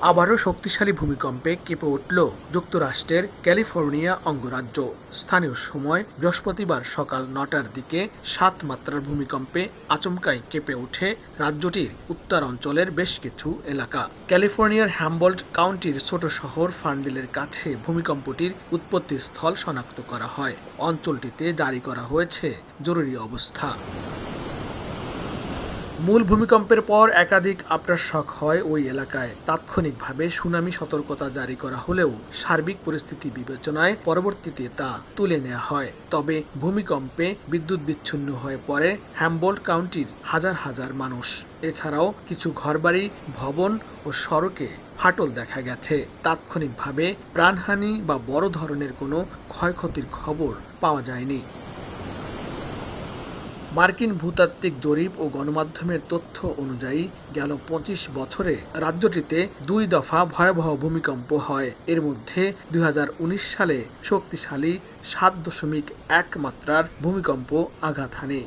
আবারও শক্তিশালী ভূমিকম্পে কেঁপে উঠল যুক্তরাষ্ট্রের ক্যালিফোর্নিয়া অঙ্গরাজ্য। স্থানীয় সময় বৃহস্পতিবার সকাল ৯টার দিকে ৭ মাত্রার ভূমিকম্পে আচমকাই কেঁপে ওঠে রাজ্যটির উত্তরাঞ্চলের বেশ কিছু এলাকা। ক্যালিফোর্নিয়ার হ্যাম্বল্ট কাউন্টির ছোট শহর ফার্নডেলের কাছে ভূমিকম্পটির উৎপত্তিস্থল শনাক্ত করা হয়। অঞ্চলটিতে জারি করা হয়েছে জরুরি অবস্থা। মূল ভূমিকম্পের পর একাধিক আফটারশক হয় ওই এলাকায়। তাৎক্ষণিকভাবে সুনামি সতর্কতা জারি করা হলেও সার্বিক পরিস্থিতি বিবেচনায় পরবর্তীতে তা তুলে নেওয়া হয়। তবে ভূমিকম্পে বিদ্যুৎ বিচ্ছিন্ন হয়ে পড়ে হ্যাম্বল্ট কাউন্টির হাজার হাজার মানুষ। এছাড়াও কিছু ঘরবাড়ি, ভবন ও সড়কে ফাটল দেখা গেছে। তাৎক্ষণিকভাবে প্রাণহানি বা বড় ধরনের কোনো ক্ষয়ক্ষতির খবর পাওয়া যায়নি। মার্কিন ভূতাত্ত্বিক জরিপ ও গণমাধ্যমের তথ্য অনুযায়ী গেল ২৫ বছরে রাজ্যটিতে ২ দফা ভয়াবহ ভূমিকম্প হয়। এর মধ্যে ২০১৯ সালে শক্তিশালী ৭.১ মাত্রার ভূমিকম্প আঘাত হানে।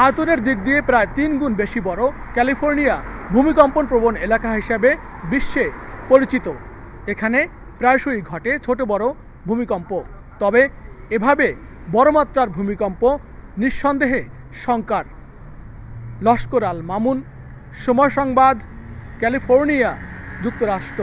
আয়তনের দিক দিয়ে প্রায় ৩ গুণ বেশি বড় ক্যালিফোর্নিয়া ভূমিকম্পন প্রবণ এলাকা হিসাবে বিশ্বে পরিচিত। এখানে প্রায়শই ঘটে ছোট বড় ভূমিকম্প। তবে এভাবে বড় মাত্রার ভূমিকম্প নিঃসন্দেহে শঙ্কার। লস্কর আল মামুন, সময় সংবাদ, ক্যালিফোর্নিয়া, যুক্তরাষ্ট্র।